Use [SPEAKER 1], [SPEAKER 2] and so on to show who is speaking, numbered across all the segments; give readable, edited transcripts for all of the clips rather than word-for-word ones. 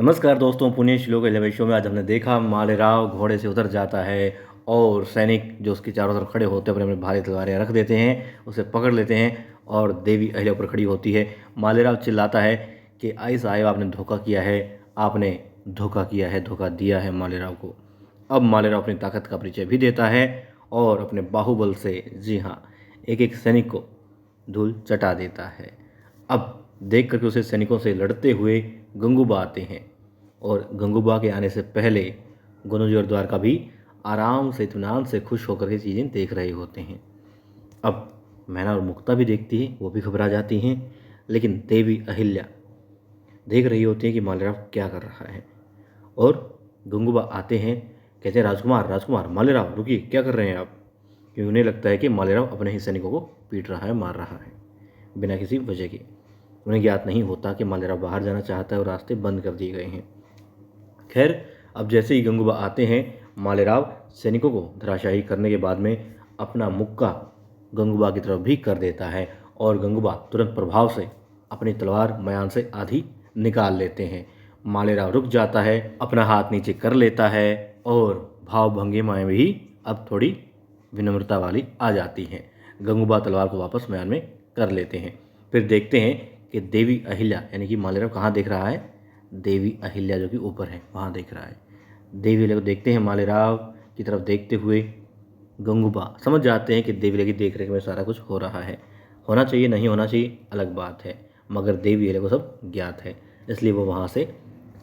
[SPEAKER 1] नमस्कार दोस्तों, पुणे श्लोक 11 शो में आज हमने देखा मालेराव घोड़े से उतर जाता है और सैनिक जो उसके चारों तरफ खड़े होते हैं अपने अपने भारी तलवारें रख देते हैं, उसे पकड़ लेते हैं और देवी अहिल्या ऊपर खड़ी होती है। मालेराव चिल्लाता है कि आई साहेब, आपने धोखा किया है, आपने धोखा किया है, धोखा दिया है मालेराव को। अब मालेराव अपनी ताकत का परिचय भी देता है और अपने बाहुबल से, जी हाँ, एक एक सैनिक को धूल चटा देता है। अब देख करके उसे सैनिकों से लड़ते हुए गंगूबा आते हैं और गंगूबा के आने से पहले गुनुजी और द्वारका भी आराम से इत्मीनान से खुश होकर के चीज़ें देख रहे होते हैं। अब मैना और मुक्ता भी देखती है, वो भी घबरा जाती हैं, लेकिन देवी अहिल्या देख रही होती है कि मालेराव क्या कर रहा है। और गंगूबा आते हैं, कहते हैं राजकुमार राजकुमार मालेराव रुकिए, क्या कर रहे हैं आप? क्योंकि उन्हें लगता है कि मालेराव अपने ही सैनिकों को पीट रहा है, मार रहा है बिना किसी वजह के। उन्हें ज्ञात नहीं होता कि मालेराव बाहर जाना चाहता है और रास्ते बंद कर दिए गए हैं। खैर, अब जैसे ही गंगूबा आते हैं, मालेराव सैनिकों को धराशायी करने के बाद में अपना मुक्का गंगूबा की तरफ भी कर देता है और गंगूबा तुरंत प्रभाव से अपनी तलवार मयान से आधी निकाल लेते हैं। मालेराव रुक जाता है, अपना हाथ नीचे कर लेता है और भाव भंगिमाएँ भी अब थोड़ी विनम्रता वाली आ जाती हैं। गंगूबा तलवार को वापस मयान में कर लेते हैं। फिर देखते हैं कि देवी अहिल्या यानी कि मालेराव कहाँ देख रहा है? देवी अहिल्या जो कि ऊपर है वहाँ देख रहा है। देवी अहिल्या को देखते हैं, मालेराव की तरफ देखते हुए गंगूबा समझ जाते हैं कि देवी अहिल्या की देख रेख में सारा कुछ हो रहा है। होना चाहिए नहीं होना चाहिए अलग बात है, मगर देवी अहिल्या को सब ज्ञात है, इसलिए वो वहाँ से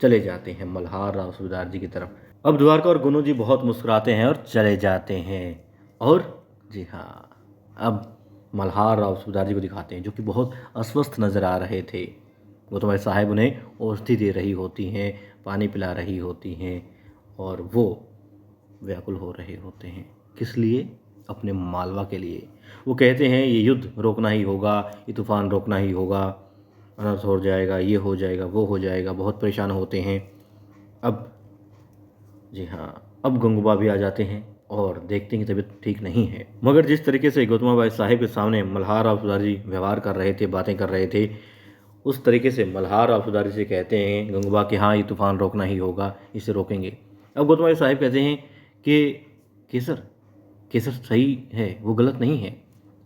[SPEAKER 1] चले जाते हैं मल्हार राव सूबेदार जी की तरफ। अब द्वारका और गुनु जी बहुत मुस्कुराते हैं और चले जाते हैं। और जी हाँ, अब मल्हार राव सूबेदार जी को दिखाते हैं जो कि बहुत अस्वस्थ नज़र आ रहे थे। वो तुम्हारे साहिब उन्हें औषधि दे रही होती हैं, पानी पिला रही होती हैं और वो व्याकुल हो रहे होते हैं। किस लिए? अपने मालवा के लिए। वो कहते हैं ये युद्ध रोकना ही होगा, ये तूफान रोकना ही होगा, अनर्थ हो जाएगा, ये हो जाएगा, वो हो जाएगा, बहुत परेशान होते हैं। अब जी हाँ, अब गंगूबा भी आ जाते हैं और देखते हैं कि तबीयत ठीक नहीं है। मगर जिस तरीके से गौतमाबाई साहिब के सामने मल्हार राव सूबेदार जी व्यवहार कर रहे थे, बातें कर रहे थे, उस तरीके से मल्हार राव सूबेदार जी से कहते हैं गंगूबा कि हाँ, ये तूफान रोकना ही होगा, इसे रोकेंगे। अब गौतमाबाई साहिब कहते हैं कि केसर केसर सही है, वो गलत नहीं है।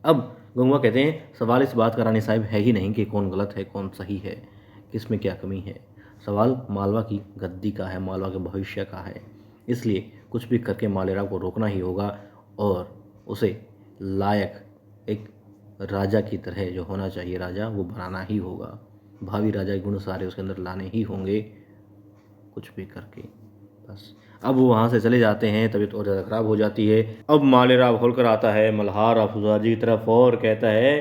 [SPEAKER 1] अब गंगूबा कहते हैं सवाल इस बात का रानी साहिब है ही नहीं कि कौन गलत है कौन सही है, किस में क्या कमी है। सवाल मालवा की गद्दी का है, मालवा के भविष्य का है। इसलिए कुछ भी करके मालेराव को रोकना ही होगा और उसे लायक एक राजा की तरह जो होना चाहिए राजा, वो बनाना ही होगा। भावी राजा के गुण सारे उसके अंदर लाने ही होंगे, कुछ भी करके। बस अब वो वहाँ से चले जाते हैं, तबीयत और ज़्यादा ख़राब हो जाती है। अब मालेराव होलकर आता है मल्हार राव सूबेदार जी की तरफ और कहता है,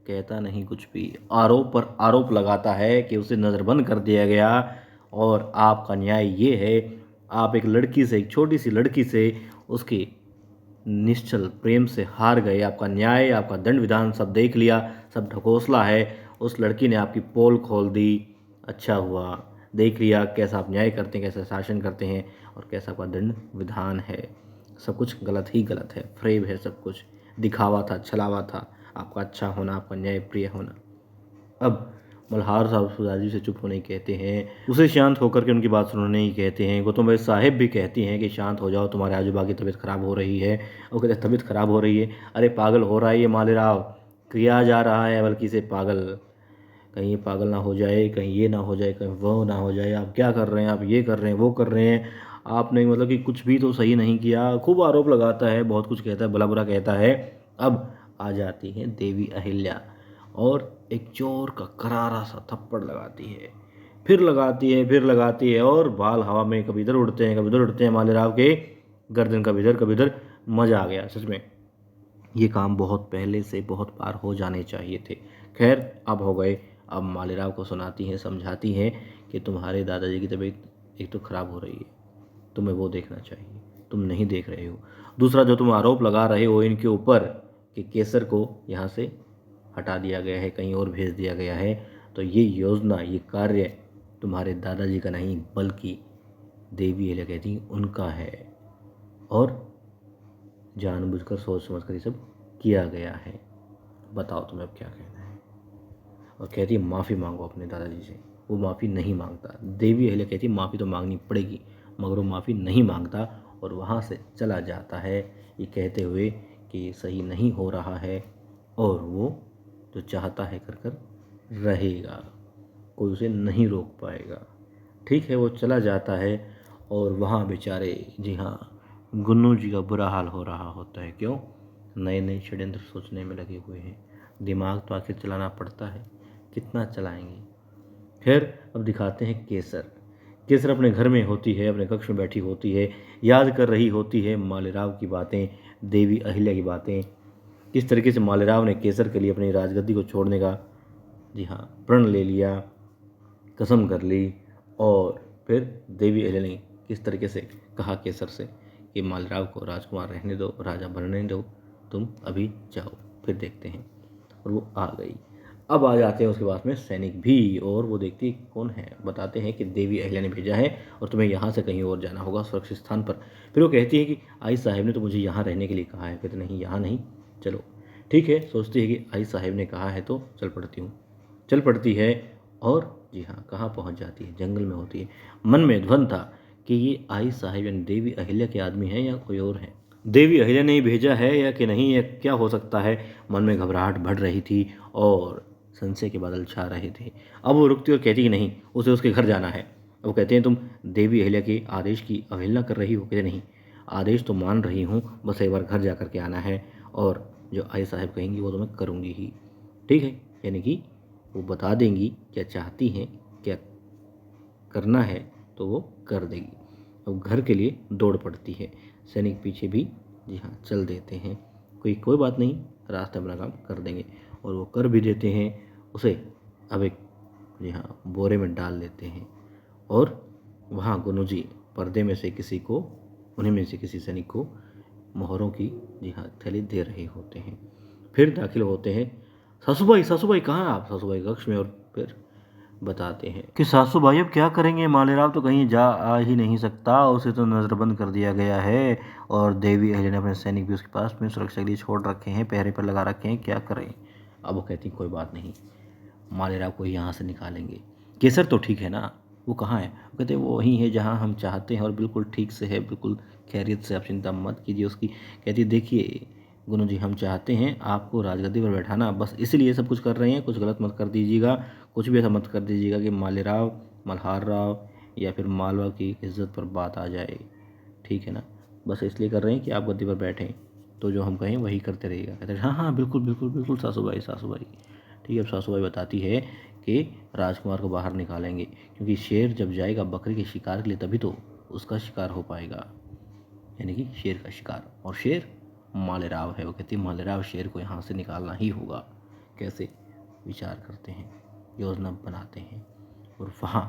[SPEAKER 1] कहता नहीं कुछ भी, आरोप पर आरोप लगाता है कि उसे नज़रबंद कर दिया गया और आपका न्याय ये है, आप एक लड़की से, एक छोटी सी लड़की से उसके निश्चल प्रेम से हार गए। आपका न्याय, आपका दंड विधान सब देख लिया, सब ढकोसला है। उस लड़की ने आपकी पोल खोल दी, अच्छा हुआ, देख लिया कैसा आप न्याय करते हैं, कैसा शासन करते हैं और कैसा आपका दंड विधान है। सब कुछ गलत ही गलत है, फ्रेब है सब कुछ, दिखावा था, छलावा था, आपका अच्छा होना, आपका न्याय प्रिय होना। अब मल्हार साहब सूबेदार जी से चुप होने की कहते हैं, उसे शांत होकर के उनकी बात सुनने ही कहते हैं। गौतमबाई साहिब भी कहती हैं कि शांत हो जाओ, तुम्हारे आजूबा की तबीयत ख़राब हो रही है। वो कहते हैं तबीयत ख़राब हो रही है? अरे पागल हो रहा है ये मालेराव, किया जा रहा है बल्कि से पागल, कहीं ये पागल ना हो जाए, कहीं ये ना हो जाए, कहीं वो ना हो जाए। आप क्या कर रहे हैं? आप ये कर रहे हैं, वो कर रहे हैं, आपने मतलब कि कुछ भी तो सही नहीं किया। खूब आरोप लगाता है, बहुत कुछ कहता है, भला बुरा कहता है। अब आ जाती है देवी अहिल्या और एक जोर का करारा सा थप्पड़ लगाती है, फिर लगाती है, फिर लगाती है और बाल हवा में कभी इधर उड़ते हैं, कभी उधर उड़ते हैं मालेराव के, गर्दन कभी इधर कभी इधर। मज़ा आ गया सच में, ये काम बहुत पहले से बहुत बार हो जाने चाहिए थे। खैर अब हो गए। अब मालेराव को सुनाती हैं, समझाती हैं कि तुम्हारे दादाजी की तबीयत एक तो ख़राब हो रही है, तुम्हें वो देखना चाहिए, तुम नहीं देख रहे हो। दूसरा जो तुम आरोप लगा रहे हो इनके ऊपर कि केसर को यहाँ से हटा दिया गया है, कहीं और भेज दिया गया है, तो ये योजना, ये कार्य तुम्हारे दादाजी का नहीं बल्कि देवी अहिल्या कहती उनका है और जानबूझकर सोच समझ कर ये सब किया गया है। बताओ तुम्हें अब क्या कहना है? और कहती है माफ़ी मांगो अपने दादाजी से। वो माफ़ी नहीं मांगता। देवी अहिल्या कहती है माफ़ी तो मांगनी पड़ेगी, मगर वो माफ़ी नहीं मांगता और वहाँ से चला जाता है ये कहते हुए कि ये सही नहीं हो रहा है और वो जो चाहता है कर कर रहेगा, कोई उसे नहीं रोक पाएगा। ठीक है, वो चला जाता है और वहाँ बेचारे, जी हाँ, गुन्नू जी का बुरा हाल हो रहा होता है। क्यों? नए नए षड्यंत्र सोचने में लगे हुए हैं। दिमाग तो आखिर चलाना पड़ता है, कितना चलाएंगे। खैर, अब दिखाते हैं केसर। केसर अपने घर में होती है, अपने कक्ष में बैठी होती है, याद कर रही होती है मालेराव की बातें, देवी अहिल्या की बातें, किस तरीके से मालेराव ने केसर के लिए अपनी राजगद्दी को छोड़ने का, जी हाँ, प्रण ले लिया, कसम कर ली। और फिर देवी अहिल्या ने किस तरीके से कहा केसर से कि मालेराव को राजकुमार रहने दो, राजा बनने दो, तुम अभी जाओ, फिर देखते हैं। और वो आ गई। अब आ जाते हैं उसके पास में सैनिक भी, और वो देखती है कौन है, बताते हैं कि देवी अहिल्या ने भेजा है और तुम्हें यहाँ से कहीं और जाना होगा सुरक्षित स्थान पर। फिर वो कहती है कि आई साहब ने तो मुझे यहाँ रहने के लिए कहा है। कहते नहीं, यहाँ नहीं, चलो। ठीक है, सोचती है कि आई साहब ने कहा है तो चल पड़ती हूँ। चल पड़ती है और जी हाँ, कहाँ पहुँच जाती है, जंगल में होती है। मन में ध्वन था कि ये आई साहब यानी देवी अहिल्या के आदमी हैं या कोई और है, देवी अहिल्या ने ही भेजा है या कि नहीं, या क्या हो सकता है। मन में घबराहट बढ़ रही थी और संशय के बादल छा रहे थे। अब वो रुकती और कहती कि नहीं, उसे उसके घर जाना है। वो कहते हैं तुम देवी अहिल्या के आदेश की अवहेलना कर रही हो। कहते नहीं, आदेश तो मान रही हूँ, बस एक बार घर जा कर के आना है और जो आई साहब कहेंगी वो तो मैं करूँगी ही। ठीक है, यानी कि वो बता देंगी क्या चाहती हैं, क्या करना है तो वो कर देगी। अब घर के लिए दौड़ पड़ती है। सैनिक पीछे भी, जी हाँ, चल देते हैं। कोई बात नहीं, रास्ते अपना काम कर देंगे। और वो कर भी देते हैं। उसे अब एक, जी हाँ, बोरे में डाल लेते हैं और वहाँ गुनू जी पर्दे में से किसी को, उन्हीं में से किसी सैनिक को मोहरों की, जी हाँ, थैली दे रहे होते हैं। फिर दाखिल होते हैं। सासूबाई कहाँ आप? सासूबाई कक्ष में। और फिर बताते हैं कि सासू भाई अब क्या करेंगे, मालेराव तो कहीं जा आ ही नहीं सकता, उसे तो नज़रबंद कर दिया गया है और देवी अहिल्या ने अपने सैनिक भी उसके पास में सुरक्षा के लिए छोड़ रखे हैं, पहरे पर लगा रखे हैं, क्या करें। अब वो कहती कोई बात नहीं, मालेराव को यहाँ से निकालेंगे। केसर तो ठीक है ना, वो कहाँ है? वो कहते वो वहीं है जहाँ हम चाहते हैं और बिल्कुल ठीक से है, बिल्कुल खैरियत से, आप चिंता मत कीजिए उसकी। कहती देखिए गुरु जी, हम चाहते हैं आपको राजगद्दी पर बैठाना, बस इसलिए सब कुछ कर रहे हैं, कुछ गलत मत कर दीजिएगा, कुछ भी ऐसा मत कर दीजिएगा कि मालेराव, मल्हार राव या फिर मालवा की इज्जत पर बात आ जाए। ठीक है ना, बस इसलिए कर रहे हैं कि आप गद्दी पर बैठें, तो जो हम कहें वही करते रहिएगा। कहते हैं हाँ हाँ बिल्कुल बिल्कुल बिल्कुल सासूबाई सासूबाई। ठीक है, अब सासूबाई बताती है कि राजकुमार को बाहर निकालेंगे, क्योंकि शेर जब जाएगा बकरी के शिकार के लिए तभी तो उसका शिकार हो पाएगा, यानी कि शेर का शिकार। और शेर मालेराव है। वो कहती है मालेराव शेर को यहाँ से निकालना ही होगा। कैसे? विचार करते हैं, योजना बनाते हैं। और वहाँ,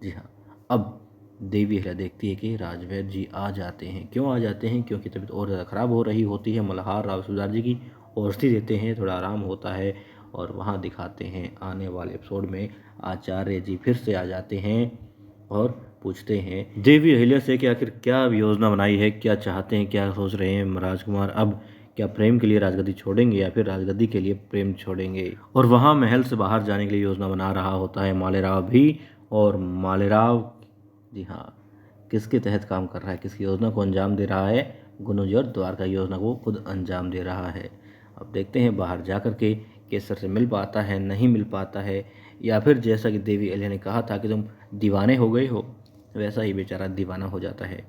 [SPEAKER 1] जी हाँ, अब देवी अहिल्या देखती है कि राजवैद्य जी आ जाते हैं। क्यों आ जाते हैं? क्योंकि तबीयत और ज़्यादा ख़राब हो रही होती है। मल्हार राव सूबेदार जी की औषधि देते हैं, थोड़ा आराम होता है। और वहाँ दिखाते हैं आने वाले एपिसोड में आचार्य जी फिर से आ जाते हैं और पूछते हैं देवी अहिल्या से कि आखिर क्या योजना बनाई है, क्या चाहते हैं, क्या सोच रहे हैं राजकुमार। अब क्या प्रेम के लिए राजगद्दी छोड़ेंगे या फिर राजगद्दी के लिए प्रेम छोड़ेंगे। और वहाँ महल से बाहर जाने के लिए योजना बना रहा होता है मालेराव भी। और मालेराव, जी हाँ, किसके तहत काम कर रहा है, किसकी योजना को अंजाम दे रहा है? गुनू जी और द्वारका की योजना को खुद अंजाम दे रहा है। अब देखते हैं बाहर जा कर के केसर से मिल पाता है, नहीं मिल पाता है, या फिर जैसा कि देवी अहिल्या ने कहा था कि तुम दीवाने हो गए हो, वैसा ही बेचारा दीवाना हो जाता है।